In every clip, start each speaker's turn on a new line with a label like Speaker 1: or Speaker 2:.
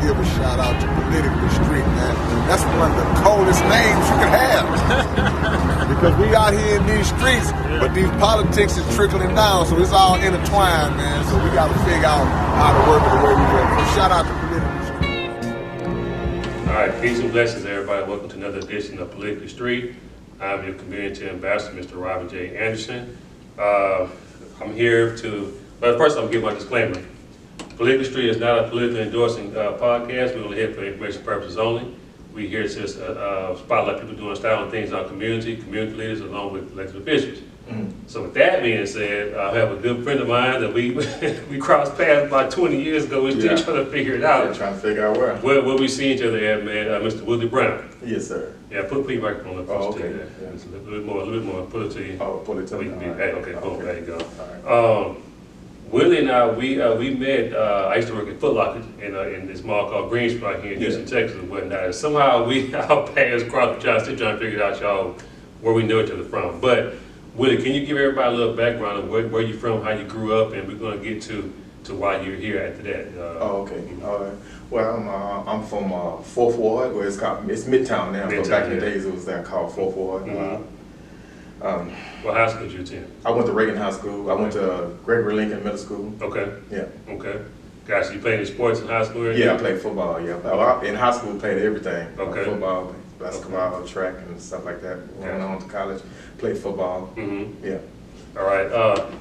Speaker 1: give a shout out to Politically Street, man. That's one of the coldest names you can have. Because we out here in these streets, but these politics is trickling down, so it's all intertwined, man. So we got to figure out how to work it the way we work. So shout out to Politically Street.
Speaker 2: All right, peace and blessings, everybody. Welcome to another edition of Politically Street. I'm your community ambassador, Mr. Robin J. Anderson. I'm here to, but first I'm going to give my disclaimer. Politically Street is not a politically endorsing podcast. We're only here for information purposes only. We're here to spotlight people doing styling things in our community leaders, along with elected officials. So with that being said, I have a good friend of mine that we crossed paths about 20 years ago. We're still trying to figure it out.
Speaker 3: Yeah, trying to figure out where
Speaker 2: we see each other at, man. Mr. Willie Brown.
Speaker 3: Yes, sir.
Speaker 2: Yeah, put your microphone up.
Speaker 3: Oh, okay.
Speaker 2: Yeah. Just a little bit more. Put it to you.
Speaker 3: Oh, pull it to me.
Speaker 2: Hey, okay, boom,
Speaker 3: Okay.
Speaker 2: there you go.
Speaker 3: All right.
Speaker 2: Willie and I, we met. I used to work at Foot Locker in this mall called Green Spot here in Houston, Texas, and whatnot. And somehow our paths crossed. Still trying to figure out y'all where we know each other from. But Willie, can you give everybody a little background of where you're from, how you grew up, and we're going to get to why you're here after that.
Speaker 3: Okay. All right. Well, I'm from 4th Ward, where it's Midtown now. But back in the days, it was called 4th Ward.
Speaker 2: What high school did you attend?
Speaker 3: I went to Reagan High School. I went to Gregory Lincoln Middle School.
Speaker 2: Okay.
Speaker 3: Yeah.
Speaker 2: Okay. Gotcha. You played any sports in high school? Or
Speaker 3: Yeah, I played football. Yeah. In high school, I played everything.
Speaker 2: Okay.
Speaker 3: Football, basketball, track, and stuff like that. Went on to college, played football. Yeah.
Speaker 2: All right.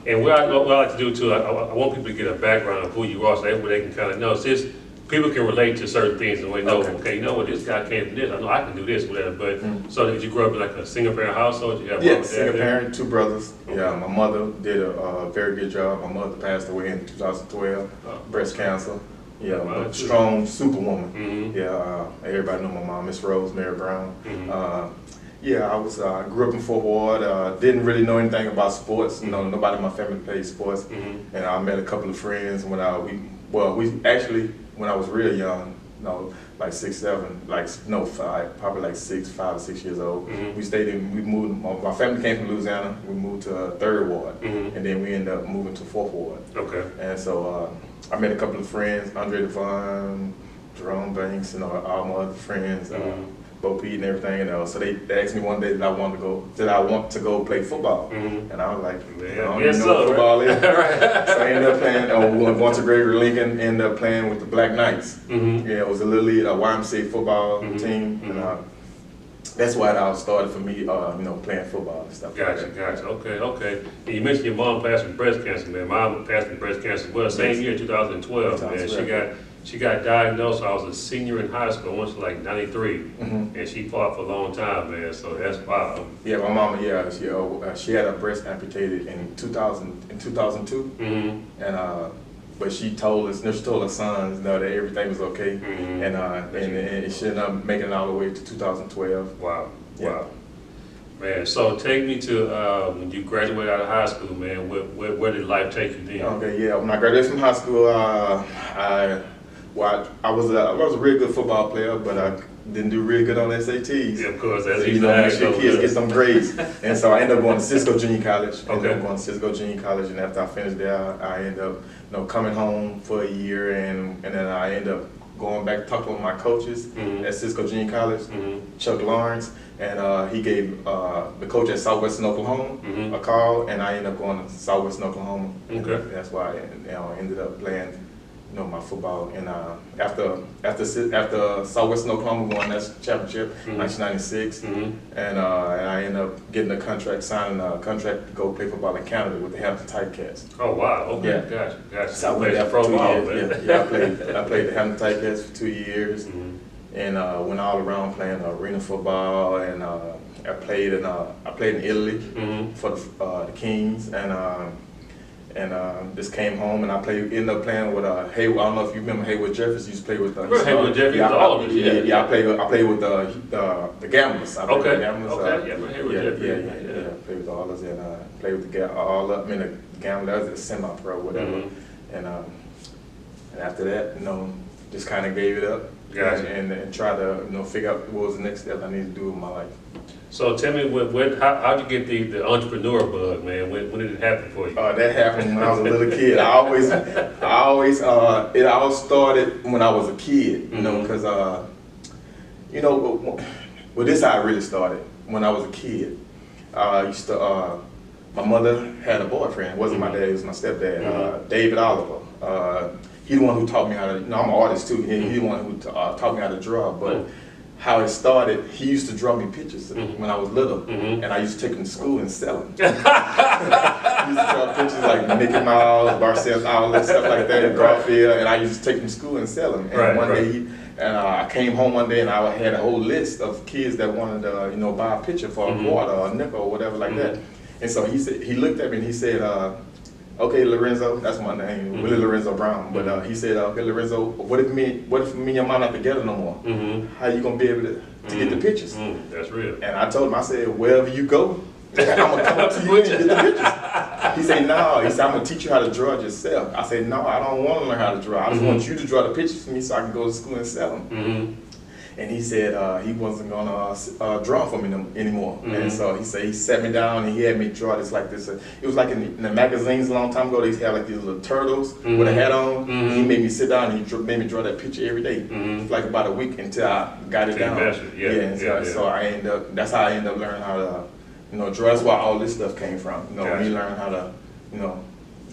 Speaker 2: And what I like to do too, I want people to get a background of who you are, so that way they can kind of know. Since people can relate to certain things and we know, okay, you know what, this guy came from this. I know I can do this, whatever. But so did you grow up in like a single parent household? Did you have mom and dad
Speaker 3: single
Speaker 2: there?
Speaker 3: parent, 2 brothers.
Speaker 2: Okay.
Speaker 3: Yeah, my mother did a very good job. My mother passed away in 2012, breast cancer. Yeah, a strong superwoman. Yeah, everybody know my mom, Miss Rosemary Brown. Yeah, I grew up in 4th Ward. Didn't really know anything about sports. You know, nobody in my family played sports. And I met a couple of friends when when I was real young, like 6, 7, 5, probably like 5 or 6 years old. We moved, my family came from Louisiana. We moved to 3rd Ward, and then we ended up moving to 4th Ward.
Speaker 2: Okay.
Speaker 3: And so I met a couple of friends, Andre Devon, Jerome Banks, all my other friends, Bo Pete and everything, so they asked me one day did I want to go play football, and I was like, I don't even know what football is. So I ended up playing. Went to Gregory Lincoln, ended up playing with the Black Knights. Yeah, it was a little league, a YMCA football team, and that's why it all started for me. Playing football and stuff.
Speaker 2: Gotcha. Okay. And you mentioned your mom passed with breast cancer, man. Mom passed with breast cancer. Well, same year, 2012, man. She got diagnosed. I was a senior in high school. I went to like 93, and she fought for a long time, man. So that's wild.
Speaker 3: Yeah, my mama. Yeah, she had her breast amputated in 2002, and but she told her sons that everything was okay, and she ended up making it all the way to 2012.
Speaker 2: Wow. Man, so take me to when you graduated out of high school, man. Where did life take you then?
Speaker 3: Okay, yeah. When I graduated from high school, I was a real good football player, but I didn't do real good on SATs.
Speaker 2: Yeah, of course.
Speaker 3: Make sure kids get some grades. And so I ended up going to Cisco Junior College. And after I finished there, I ended up coming home for a year, and then I ended up going back to talk to one of my coaches at Cisco Junior College, Chuck Lawrence, and he gave the coach at Southwestern Oklahoma a call, and I ended up going to Southwestern Oklahoma.
Speaker 2: Okay.
Speaker 3: That's why I ended up playing my football. And after Southwestern Oklahoma won that championship, 1996, and I ended up signing a contract to go play football in Canada with the Hampton Ticats.
Speaker 2: Oh wow! Okay,
Speaker 3: yeah.
Speaker 2: Gotcha.
Speaker 3: So I played there for 2 years. Yeah, I played the Hampton Ticats for 2 years, and went all around playing arena football, and I played in Italy for the Kings, and just came home, and ended up playing with Haywood. I don't know if you remember Haywood Jeffers. Used to play with
Speaker 2: Haywood Jeffers.
Speaker 3: Yeah, I played with the Gamblers.
Speaker 2: Okay.
Speaker 3: Haywood
Speaker 2: Jeffers.
Speaker 3: Yeah. Played with all us, and played with the Gamblers. That was a semi-pro, whatever. And after that, just kind of gave it up.
Speaker 2: Gotcha.
Speaker 3: And tried to figure out what was the next step I needed to do in my life.
Speaker 2: So tell me, how'd you get the entrepreneur bug, man? When did it happen for you?
Speaker 3: That happened when I was a little kid. It all started when I was a kid, you know, because, you know, well, this is how it really started. When I was a kid, my mother had a boyfriend. It wasn't my dad, it was my stepdad, David Oliver. He's the one who taught me how to, you know, I'm an artist too. He's the one who taught me how to draw, but how it started, he used to draw me pictures when I was little, and I used to take them to school and sell them. I used to draw pictures like Mickey Mouse, Barcelona, all that stuff like that, Garfield, and I used to take them to school and sell them. And one day, I came home one day and I had a whole list of kids that wanted to, you know, buy a picture for a quarter or a nickel or whatever like that. And so he looked at me and he said, okay, Lorenzo, that's my name, Willie Lorenzo Brown. But he said, okay, Lorenzo, what if me and your mom not together no more? How you gonna be able to get the pictures?
Speaker 2: That's real.
Speaker 3: And I told him, I said, wherever you go, I'm gonna come up to you and get the pictures. He said, no. He said, I'm gonna teach you how to draw it yourself. I said, no, I don't want to learn how to draw. I just want you to draw the pictures for me so I can go to school and sell them. And he said he wasn't gonna draw for me anymore. And so he said he sat me down and he had me draw this like this. It was like in the magazines a long time ago. They used to have like these little turtles with a hat on. He made me sit down and he made me draw that picture every day, like about a week until I got it down. So I ended up. That's how I ended up learning how to, you know, draw. That's where all this stuff came from. You know, me learning how to, you know,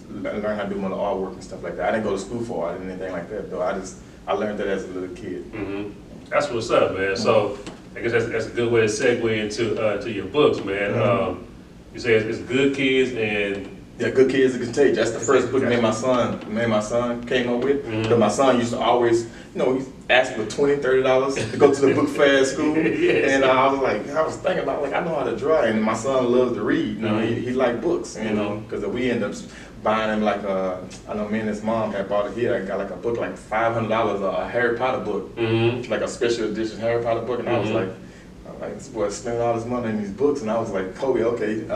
Speaker 3: learn how to do my artwork and stuff like that. I didn't go to school for art or anything like that, though. I learned that as a little kid.
Speaker 2: That's what's up, man. So I guess that's a good way to segue into to your books, man. You say it's Good Kids and
Speaker 3: Good Kids and Contagious. That's the first book me and my son came up with. Because my son used to always, you know, he asked for $20, $30 to go to the book fair at school. And I was thinking about, like, I know how to draw, and my son loves to read. You know, he liked books, you know, because we end up buying him like I know me and his mom had bought it here. I got like a book like $500, a Harry Potter book, like a special edition Harry Potter book, and I was like, this boy spending all this money in these books, and I was like, Kobe, okay,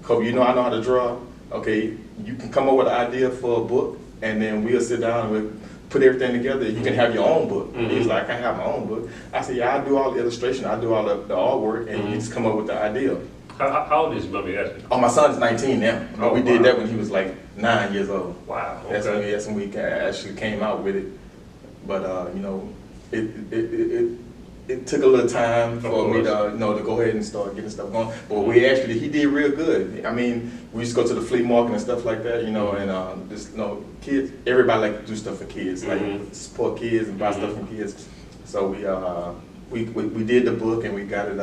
Speaker 3: Kobe, you know I know how to draw. Okay, you can come up with an idea for a book, and then we'll sit down and we'll put everything together. You can have your own book. He's like, I can have my own book. I said, yeah, I do all the illustration, I do all the artwork, and you just come up with the idea.
Speaker 2: How old is your mommy asking?
Speaker 3: Oh, my son's 19 now. We did that when he was like 9 years old.
Speaker 2: Wow. Okay.
Speaker 3: That's when we actually came out with it. But you know, it took a little time for me to, you know, to go ahead and start getting stuff going. But he did real good. I mean, we used to go to the flea market and stuff like that, you know, and just, you know, kids, everybody like to do stuff for kids, like support kids and buy stuff for kids. So we did the book and we got it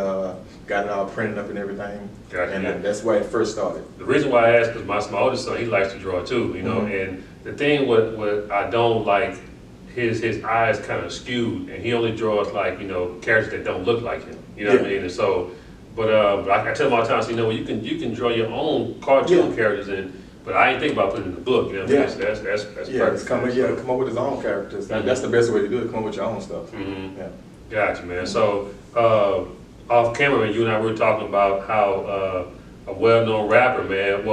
Speaker 3: all printed up and everything. And that's where it first started.
Speaker 2: The reason why I asked is my oldest son, he likes to draw too, you know, and the thing what I don't like, his eyes kind of skewed, and he only draws like, you know, characters that don't look like him. You know what I mean? And so, but I tell him all the time, so, you know, you can draw your own cartoon characters, but I ain't think about putting it in the book. You know what I mean? That's perfect.
Speaker 3: Come up with his own characters. That's the best way to do it. Come up with your own stuff.
Speaker 2: Gotcha, man. So off camera, you and I were talking about how a well-known rapper, man,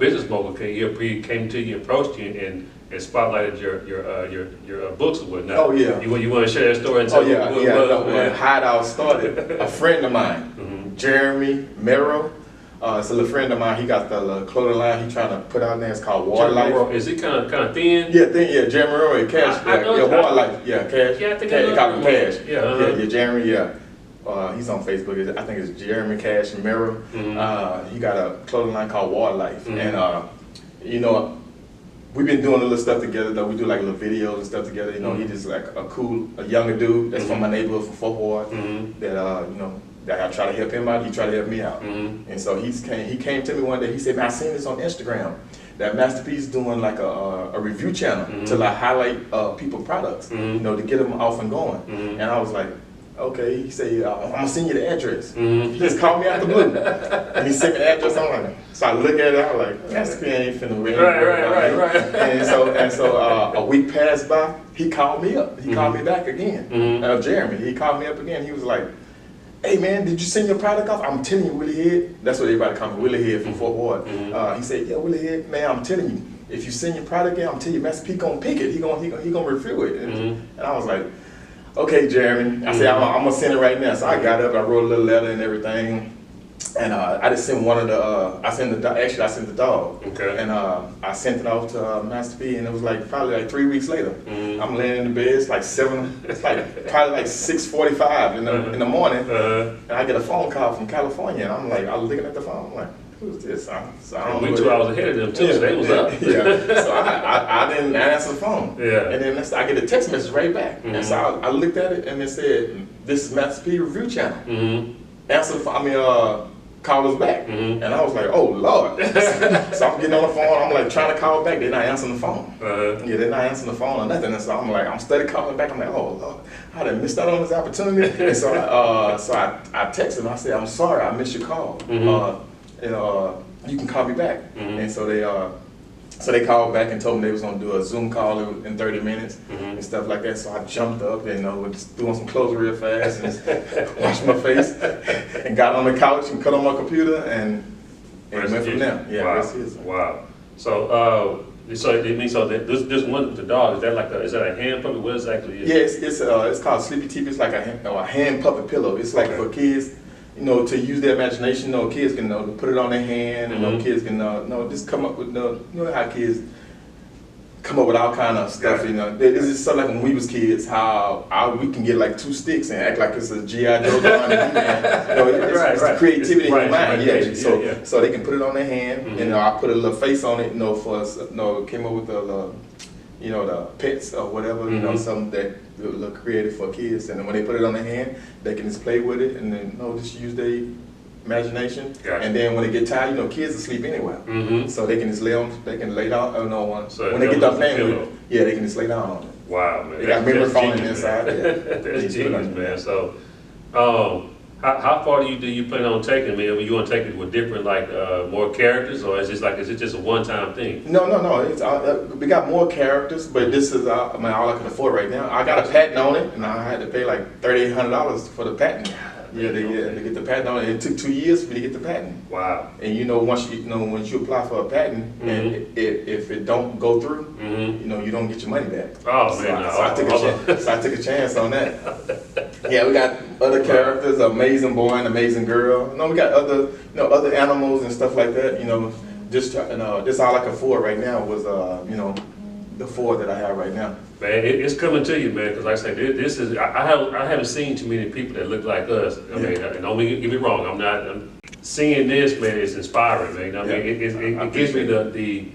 Speaker 2: business mogul came to you, approached you, and spotlighted your books or whatnot. Oh yeah. You want to share that story? And tell
Speaker 3: when Hideout started, a friend of mine, Jeremy Merrill, it's a little friend of mine. He got the clothing line he trying to put out there. It's called Waterlife.
Speaker 2: Is he kind of thin?
Speaker 3: Yeah, thin. Yeah, Jeremy Merrill and Cash. Waterlife. Yeah, Cash.
Speaker 2: Yeah, I think
Speaker 3: they call him Cash.
Speaker 2: Yeah,
Speaker 3: Jeremy. Yeah. He's on Facebook. I think it's Jeremy Cash Merrill. He got a clothing line called Waterlife, and you know, we've been doing a little stuff together. Though we do like little videos and stuff together. You know, he just like a younger dude that's from my neighborhood, from Fort Ward. That you know, that I try to help him out. He tried to help me out. And so he came to me one day. He said, "Man, I seen this on Instagram. That Masterpiece doing like a review channel to like highlight people products. You know, to get them off and going." And I was like, okay. He said, I'm gonna send you the address. He just called me out the blue, and he sent me the address. I'm like, so I look at it. I'm like, Masterpiece ain't finna win.
Speaker 2: Right.
Speaker 3: And so a week passed by. He called me up. He called me back again. Jeremy. He called me up again. He was like, "Hey man, did you send your product off?" I'm telling you, Willie Head. That's what everybody call me, Willie Head from Fort Ward. He said, "Yeah, Willie Head, man, I'm telling you, if you send your product in, I'm telling you, Master P gonna pick it. He gonna review it." And I was like, okay, Jeremy. I said, I'm gonna send it right now. So I got up, I wrote a little letter and everything. And I just sent one of the, I sent the dog.
Speaker 2: Okay.
Speaker 3: And I sent it off to Master P, and it was like probably like 3 weeks later. I'm laying in the bed, it's like probably like 6:45 in the morning. And I get a phone call from California, and I'm looking at the phone, I'm like, who's this? So I don't know.
Speaker 2: We 2 hours ahead of them too, so they was up.
Speaker 3: Yeah. So I didn't answer the phone.
Speaker 2: Yeah.
Speaker 3: And then I get a text message right back. And so I looked at it, and it said, this is Master P Review Channel. Call us back. And I was like, oh Lord. So I'm getting on the phone, I'm like trying to call back, they're not answering the phone. Yeah, they're not answering the phone or nothing. And so I'm steady calling back, I'm like, oh Lord, I done missed out on this opportunity. And so I texted them, I said, I'm sorry, I missed your call. You can call me back. And so they called back and told me they was gonna do a Zoom call in 30 minutes and stuff like that. So I jumped up and just threw on some clothes real fast and just washed my face and got on the couch and cut on my computer and went from there. Yeah,
Speaker 2: wow.
Speaker 3: Rest is.
Speaker 2: Wow. So this one with the dog, is that a hand puppet? What exactly is it?
Speaker 3: Yeah, it's called Sleepy TeePee. It's like a hand puppet pillow. It's like for kids, to use their imagination. Kids can put it on their hand, and kids can just come up with how kids come up with all kind of stuff. It's just something like when we was kids, how we can get like 2 sticks and act like it's a G.I. Joe gun. It's the creativity in your mind. So they can put it on their hand, and I put a little face on it. For us, came up with the pets or whatever. Something that look creative for kids, and then when they put it on their hand, they can just play with it, and then just use their imagination.
Speaker 2: Gotcha.
Speaker 3: And then when they get tired, kids asleep anyway, so they can just lay down.
Speaker 2: So
Speaker 3: when they get done playing with it, they can just lay down on it.
Speaker 2: Wow, man.
Speaker 3: They got memory foam inside.
Speaker 2: That's genius, man. So, how far do you plan on taking, man? You want to take it with different, more characters, or is it just a one-time thing?
Speaker 3: No. We got more characters, but this is all I can afford right now. I got a patent on it, and I had to pay like $3,800 for the patent. Yeah, they get the patent on it. It took 2 years for me to get the patent.
Speaker 2: Wow.
Speaker 3: And once you apply for a patent, and if it don't go through, you don't get your money back.
Speaker 2: Oh man,
Speaker 3: so I took a chance on that. Yeah, we got other characters, amazing boy and amazing girl. We got other animals and stuff like that. Just all I can afford right now was the 4 that I have right now.
Speaker 2: Man, it's coming to you, man. Because like I said, this is I haven't seen too many people that look like us. I mean, don't get me wrong. I'm seeing this, man. It's inspiring, man. It gives me the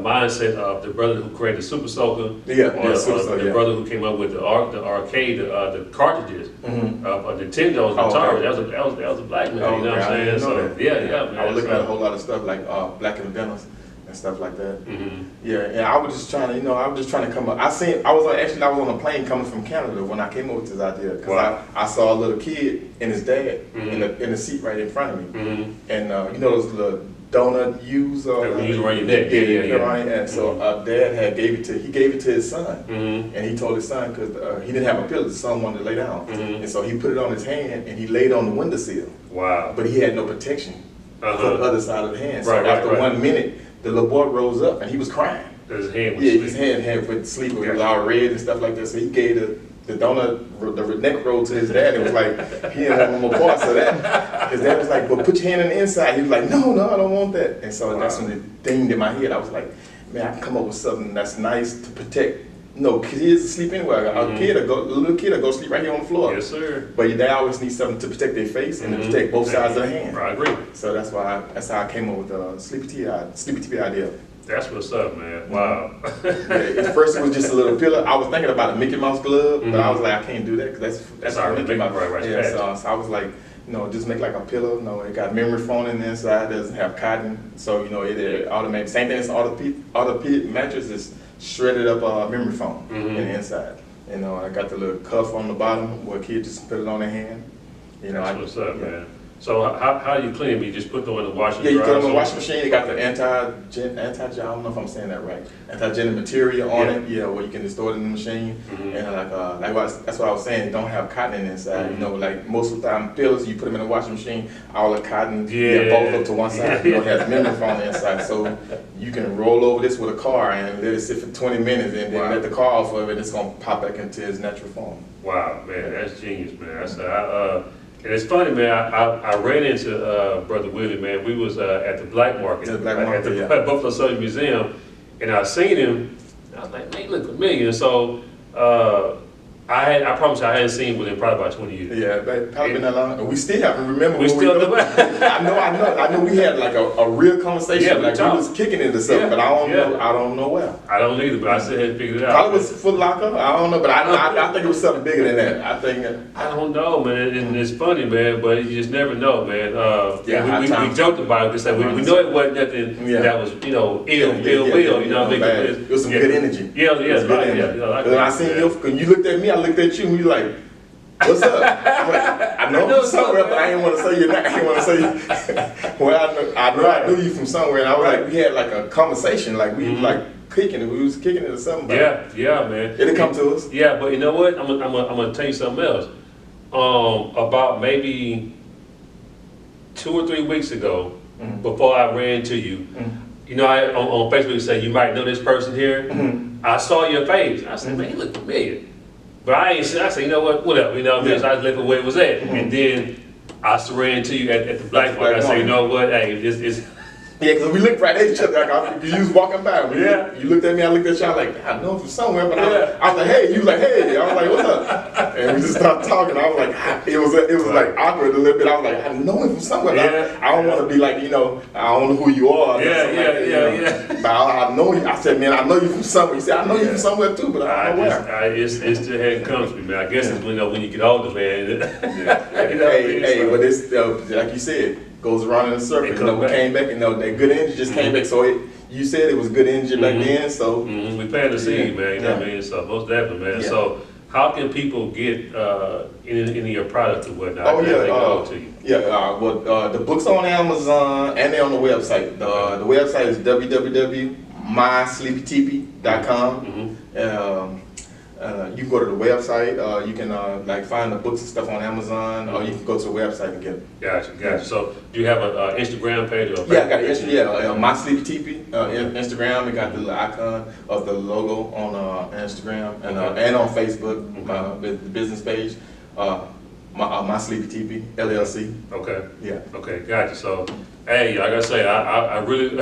Speaker 2: mindset of the brother who created Super Soaker, the brother who came up with the arcade, the cartridges of Nintendo's Atari. That was a black man. You know what I'm saying? So man.
Speaker 3: I was looking at a whole lot of stuff like Black Inventors and stuff like that. And I was just trying to come up. I was on a plane coming from Canada when I came up with this idea, because I saw a little kid and his dad in the seat right in front of me, and those little donut U's
Speaker 2: around your neck.
Speaker 3: And so dad gave it to his son, and he told his son, because he didn't have a pillow, his son wanted to lay down, and so he put it on his hand and he laid on the windowsill.
Speaker 2: Wow.
Speaker 3: But he had no protection for the other side of the hand. So after 1 minute, the little boy rose up and he was crying.
Speaker 2: His hand was
Speaker 3: his hand went sleep. It was all red and stuff like that. So he gave the donut, the neck roll to his dad. It was like he didn't have no more parts of that. His dad was like, "But put your hand on the inside." He was like, "No, I don't want that." And so that's when it dinged in my head. I was like, "Man, I can come up with something that's nice to protect." Kids asleep anywhere. A little kid will go sleep right here on the floor.
Speaker 2: Yes, sir.
Speaker 3: But they always need something to protect their face and to protect both sides of the hand.
Speaker 2: I agree.
Speaker 3: So that's how I came up with the Sleepy TeePee idea.
Speaker 2: That's what's up, man. Wow.
Speaker 3: At first it was just a little pillow. I was thinking about a Mickey Mouse glove, but I was like, I can't do that, because that's
Speaker 2: already
Speaker 3: Mickey Mouse.
Speaker 2: Right.
Speaker 3: So I was like, just make like a pillow. It got memory foam in the inside. It doesn't have cotton, so it automatic. Same thing as orthopedic mattress is shredded up memory foam in the inside. I got the little cuff on the bottom where kids just put it on their hand.
Speaker 2: That's what's up, man. So how do you clean them? You just put them in the washing
Speaker 3: Yeah, you put them in the
Speaker 2: so-
Speaker 3: washing machine. They got the anti, I don't know if I'm saying that right. Anti-genic material on it. Yeah, where you can just throw it in the machine. And that's what I was saying. It don't have cotton inside. You know, like most of the time, pills you put them in the washing machine, all the cotton, both up to one side. You know, it has minerals on the inside, so you can roll over this with a car and let it sit for 20 minutes, and then let the car off of it. It's gonna pop back into its natural form.
Speaker 2: Wow, man, that's genius, man. And it's funny, man. I ran into Brother Willie, man. We was at the Black Market, at the Buffalo Soldier Museum, and I seen him. And I was like, man, he look familiar. And so I promise you, I hadn't seen Willie in probably about 20 years.
Speaker 3: Yeah, probably been that long. And we still haven't remembered.
Speaker 2: We still
Speaker 3: I know. We had like a real conversation.
Speaker 2: Yeah,
Speaker 3: like we was kicking into something, but I don't know where.
Speaker 2: I don't either, but I still hadn't figured it out.
Speaker 3: Probably was Foot Locker. I don't know, but I think it was something bigger than that.
Speaker 2: I don't know, man. And it's funny, man, but you just never know, man. We joked about it because we know it wasn't nothing that was, you know, ill will. You know what I mean?
Speaker 3: It was some good energy.
Speaker 2: When
Speaker 3: I seen you, when you looked at me, I looked at you, and you like, what's up? I know you from somewhere, but I didn't want to say your name. I didn't want to say you. Well, I knew you from somewhere, and I was like, we had like a conversation, like we like kicking it. We was kicking it or something.
Speaker 2: Yeah, man.
Speaker 3: It'll come to us.
Speaker 2: Yeah, but you know what? I'm gonna tell you something else. About maybe 2 or 3 weeks ago, before I ran to you, you know, I on Facebook you say you might know this person here. I saw your face. I said, man, he look familiar. But I said, you know what, whatever, you know what I mean? So I just left it where it was at. And then I ran to you at the Black Market. I said, you know what, hey, it's
Speaker 3: yeah, because we looked right at each other. Like, you was walking by. You looked at me, I looked at you. I was like, I know him from somewhere. But I was like, hey. You was like, hey. I was like, what's up? And we just started talking. I was like, it was like awkward a little bit. I was like, I know him from somewhere. I don't want to be like, you know, I don't know who you are. But I know you. I said, man, I know you from somewhere. He said, I know you from somewhere too, but I don't know where.
Speaker 2: It still hadn't come to me, man. I guess it's when you get older, man.
Speaker 3: Hey, but it's like you said. Goes around in a circle. You know, we came back and that good energy just came back. So you said it was good energy back then. So
Speaker 2: we planted the seed, man. You know what I mean? So most definitely, man. So how can people get any of your products or whatnot?
Speaker 3: Oh the book's on Amazon and they're on the website. The website is www.mysleepyteepee.com. You can go to the website. You can like find the books and stuff on Amazon, or you can go to the website and get them.
Speaker 2: Gotcha. So do you have an Instagram page or?
Speaker 3: Yeah, I got Instagram. My Sleepy Teepee Instagram. We got the icon of the logo on Instagram and on Facebook. The business page. My Sleepy Teepee LLC.
Speaker 2: Okay.
Speaker 3: Yeah.
Speaker 2: Okay. Gotcha. So, hey, like I say, I really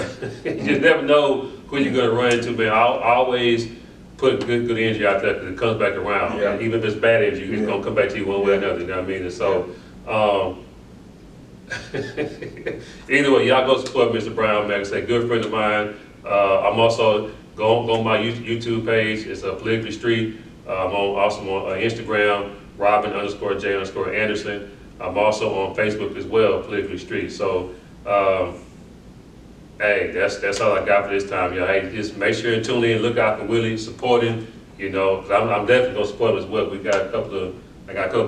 Speaker 2: you just never know who you're gonna run into, man. I always put good energy out there because it comes back around. And even if it's bad energy, it's gonna come back to you one way or another. You know what I mean? And so, either way, y'all go support Mr. Brown, man. It's a good friend of mine. I'm also go on my YouTube page. It's Politically Street. I'm also on Instagram, Robin_J_Anderson. I'm also on Facebook as well, Politically Street. So. Hey, that's all I got for this time, y'all. Hey, just make sure and tune in, look out for Willie, support him, you know, because I'm definitely gonna support him as well. I got a couple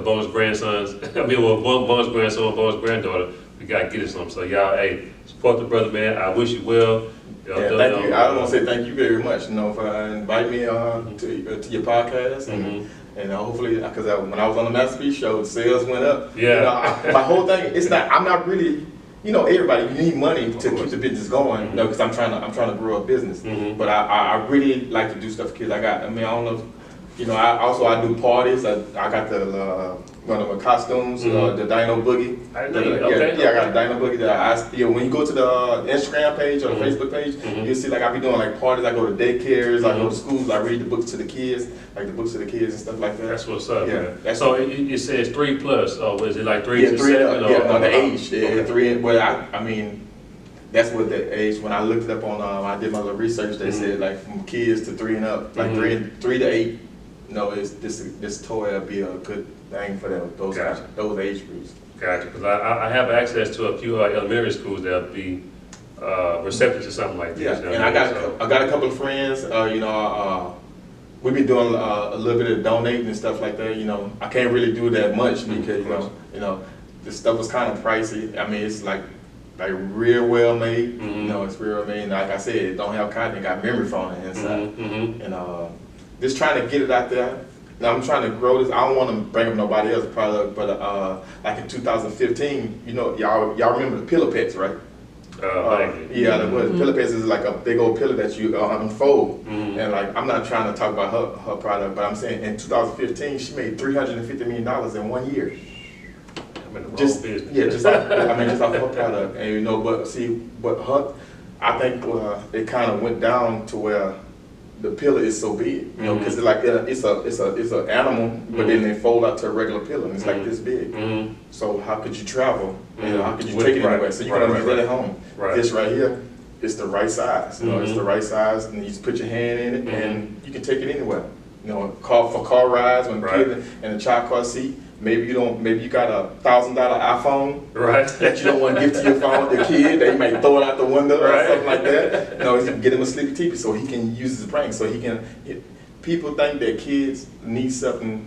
Speaker 2: bonus grandsons. One bonus grandson, one bonus granddaughter. We gotta get it something. So y'all, hey, support the brother, man. I wish you well.
Speaker 3: Thank you. I want to say thank you very much, you know, for inviting me to your podcast and hopefully, because when I was on the Masterpiece show, the sales went up.
Speaker 2: Yeah.
Speaker 3: You know, my whole thing, I'm not really. You know, everybody, you need money to keep the business going. You know, because I'm trying to grow a business. But I really like to do stuff for kids. I don't know. You know, I do parties. I got the one of my costumes, the Dino Boogie. I got the Dino Boogie that when you go to the Instagram page or the Facebook page, you'll see like I be doing like parties. I go to daycares, I go to schools, I read the books to the kids, like the books to the kids and stuff like that.
Speaker 2: That's what's up, man. So it says 3+. Oh, is it like 3 to 7?
Speaker 3: The age. Yeah, 3. Well, I mean. That's what the age. When I looked it up on, I did my little research. They said like from kids to 3 and up, like 3 to 8. No, this toy will be a good thing for those age groups.
Speaker 2: Gotcha. Because I have access to a few elementary schools that'll be receptive to something like this.
Speaker 3: Yeah, and I got a couple of friends. You know, we've been doing a little bit of donating and stuff like that. You know, I can't really do that much because you know. the stuff was kind of pricey. I mean, it's like real well made. You know, it's real made. And like I said, it don't have cotton. It got memory foam on the inside. And just trying to get it out there. Now I'm trying to grow this. I don't want to bring up nobody else's product, but like in 2015, you know, y'all remember the pillow pets, right? Yeah, the pillow pets is like a big old pillow that you unfold. And like, I'm not trying to talk about her product, but I'm saying in 2015 she made $350 million in 1 year.
Speaker 2: I'm in the
Speaker 3: Just
Speaker 2: wrong business.
Speaker 3: yeah, just off, just off her product. And you know, but her, I think it kind of went down to where the pillow is so big, you know, because it's an animal, but then they fold out to a regular pillow, and it's like this big. So how could you travel? You know, how could you take it anywhere? So you can only get it at home. This right here, it's the right size. You know, it's the right size, and you just put your hand in it, and you can take it anywhere. You know, for car rides when kids in a child car seat. Maybe you got a $1,000 iPhone that you don't want to give to your phone, the kid. They might throw it out the window or something like that. You know, you can get him a sleepy TeePee so he can use his brain. So he can. People think that kids need something,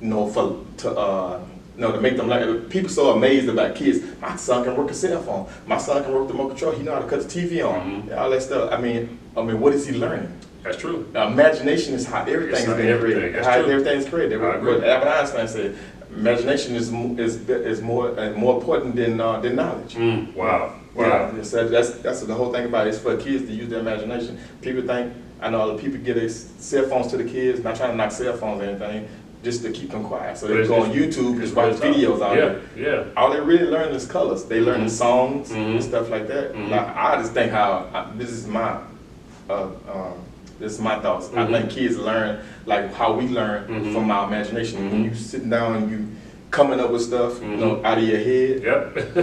Speaker 3: you know, to make them like. People so amazed about kids. My son can work a cell phone. My son can work the remote control. He know how to cut the TV on. All that stuff. I mean, what is he learning?
Speaker 2: That's true.
Speaker 3: Imagination is how everything is being created. Everything is created. What Albert Einstein said. Imagination is more important than knowledge.
Speaker 2: Wow.
Speaker 3: Yeah, so that's the whole thing about it. It's for kids to use their imagination. People think, I know people get their cell phones to the kids, not trying to knock cell phones or anything, just to keep them quiet. So they go on YouTube, just watch videos out there. Yeah. All they really learn is colors. They learn songs and stuff like that. Like, I just think this is my thoughts. I think kids learn like how we learn from our imagination. When you sitting down and you coming up with stuff, you know, out of your head.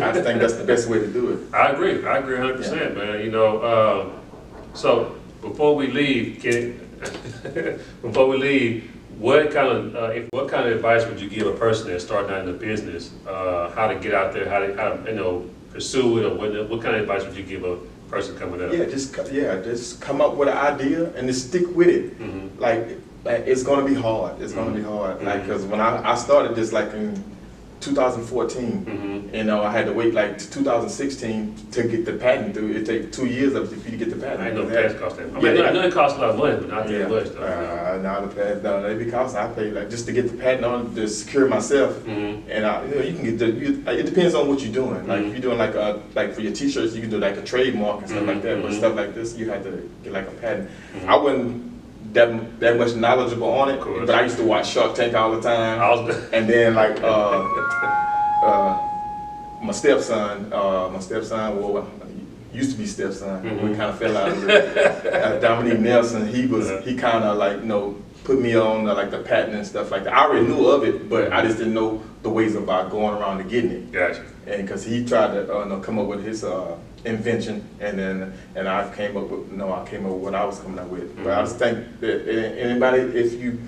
Speaker 3: I just think that's the best way to do it.
Speaker 2: I agree 100%, man. You know, so before we leave, what kind of advice would you give a person that's starting out in the business? How to get out there, how to pursue it, or what kind of advice would you give a person coming up?
Speaker 3: Just come up with an idea and just stick with it. Like it's gonna be hard. It's gonna be hard. Like, cause when I started this like in 2014, you know, I had to wait like to 2016 to get the patent through. It take 2 years for you to get the patent.
Speaker 2: I know the patents cost that. I know it costs a lot of money, but not that much.
Speaker 3: Now the patent, they be costing. I pay like just to get the patent on to secure myself, and you know, you can get it depends on what you're doing. Like if you're doing like for your T-shirts, you can do like a trademark and stuff like that. But stuff like this, you have to get like a patent. I wouldn't that much knowledgeable on it, but I used to watch Shark Tank all the time. And then like my stepson, well, used to be stepson. We kind of fell out of it. Dominique Nelson, he kind of like, you know, put me on like the patent and stuff like that. I already knew of it, but I just didn't know the ways about going around and getting it.
Speaker 2: Gotcha. And
Speaker 3: because he tried to come up with his invention, and I came up with what I was coming up with. But I just think that anybody, if you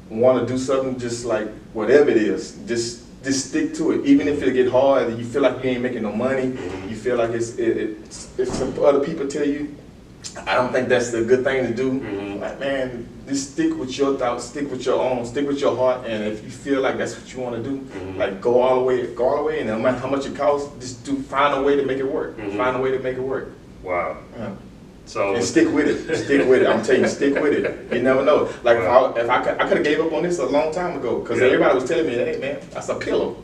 Speaker 3: want to do something, just like whatever it is, just stick to it. Even if it get hard and you feel like you ain't making no money, you feel like if some other people tell you, I don't think that's a good thing to do. Like, man, just stick with your thoughts, stick with your own, stick with your heart, and if you feel like that's what you want to do, like go all the way, and no matter how much it costs, just find a way to make it work. Find a way to make it work.
Speaker 2: Wow.
Speaker 3: And stick with it. I'm telling you, stick with it. You never know. Like if I could have gave up on this a long time ago, because everybody was telling me, hey man, that's a pillow.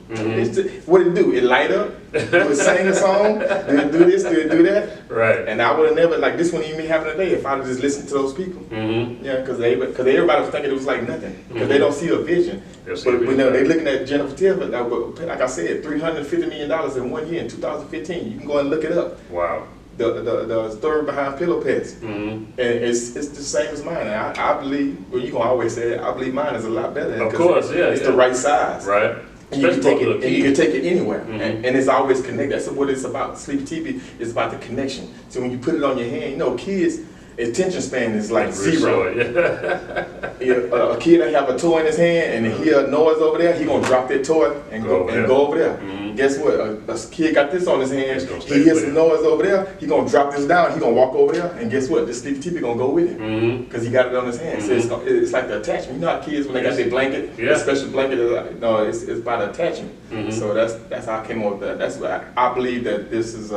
Speaker 3: What did it do? It light up. It would sing a song. Did it do this? Did it do that?
Speaker 2: Right.
Speaker 3: And I would have never, like, this wouldn't even be happening today if I would just listened to those people. Yeah, because everybody was thinking it was like nothing, because they don't see a vision. But they're looking at Jennifer Tilton, like I said, $350 million in 1 year in 2015. You can go and look it up.
Speaker 2: Wow.
Speaker 3: The story behind pillow pets, and it's the same as mine. And I believe, well, you gonna always say it, I believe mine is a lot better.
Speaker 2: Of course,
Speaker 3: it's the right size,
Speaker 2: right?
Speaker 3: And you can take it, and you can take it anywhere, and it's always connected. That's what it's about. Sleepy TeePee is about the connection. So when you put it on your hand, you know, kids' attention span is like zero. A kid that have a toy in his hand and he hear a noise over there, he gonna drop that toy and go over there. Guess what? A kid got this on his hand.
Speaker 2: gonna stay
Speaker 3: He hears
Speaker 2: with
Speaker 3: some
Speaker 2: him.
Speaker 3: noise over there. He gonna drop this down. He gonna walk over there, and guess what? This sleepy TeePee gonna go with him because he got it on his hand. So it's like the attachment. You know how kids when they got their blanket,
Speaker 2: Yeah.
Speaker 3: a special blanket. No, it's by the attachment. So that's how I came up with that. That's what I believe that this is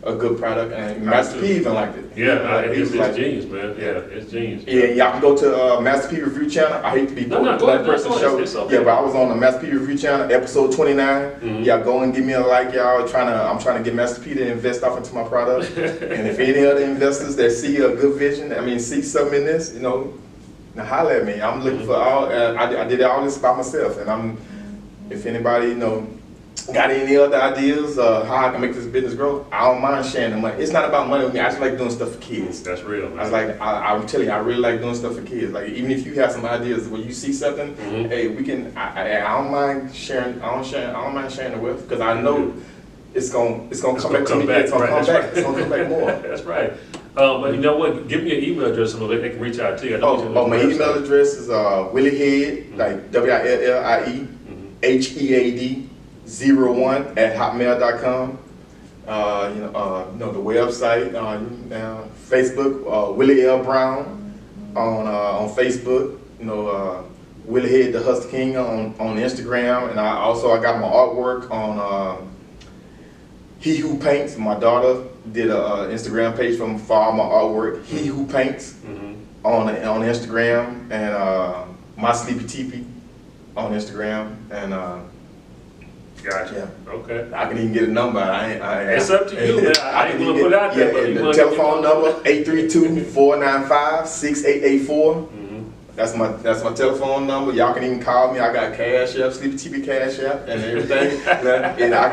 Speaker 3: a good product, and Master P even liked it.
Speaker 2: Yeah,
Speaker 3: He
Speaker 2: it's
Speaker 3: was like,
Speaker 2: genius, man. Yeah, it's genius.
Speaker 3: yeah, y'all can go to Master P Review channel. I hate to be
Speaker 2: No, go
Speaker 3: that
Speaker 2: ahead,
Speaker 3: person
Speaker 2: go ahead.
Speaker 3: show.
Speaker 2: It's okay.
Speaker 3: Yeah, but I was on the Master P Review channel, episode 29. Y'all go and give me a like, y'all. I'm trying to get Master P to invest off into my product. And if any other investors that see a good vision, see something in this, now holler at me. I'm looking for all. I did all this by myself, and if anybody got any other ideas how I can make this business grow, I don't mind sharing the money. It's not about money with me. I just like doing stuff for kids.
Speaker 2: That's real, man.
Speaker 3: I'm telling you, I really like doing stuff for kids. Like even if you have some ideas when you see something, hey, we can. I don't mind sharing. I don't mind sharing the wealth because I know it's gonna come back to me. It's gonna come back. It's gonna come back more.
Speaker 2: That's right. But you know what? Give me your email address so they can reach out to you.
Speaker 3: My email address is williehead, like WILLIEHEAD 01 at hotmail.com. The website, Facebook, Willie L. Brown on Facebook. Willie Head the Hustle King on Instagram, and I got my artwork on He Who Paints. My daughter did a Instagram page for all my artwork. He Who Paints on Instagram, and My Sleepy TeePee on Instagram, and
Speaker 2: Gotcha.
Speaker 3: yeah.
Speaker 2: Okay.
Speaker 3: I can even get a number.
Speaker 2: It's up to you, man. I ain't gonna put it out there, but you
Speaker 3: the
Speaker 2: wanna
Speaker 3: telephone number 832-495-6884. That's my telephone number. Y'all can even call me. I got Cash App, Sleepy TeePee Cash App, and everything. And I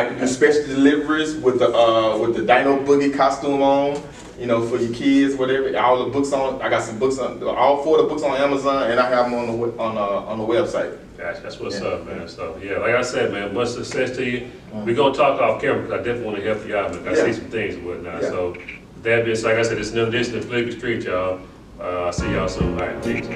Speaker 3: can do special deliveries with the Dino Boogie costume on. For your kids, whatever. All the books on. I got some books on. All 4 of the books on Amazon, and I have them on the website.
Speaker 2: Gotcha. That's what's up, man. So yeah, like I said, man, much success to you. We're gonna talk off camera because I definitely want to help you out, man. I see some things and whatnot.
Speaker 3: Yeah.
Speaker 2: So with that being said, like I said, it's another edition of Political Street, y'all. See y'all soon. All right, peace.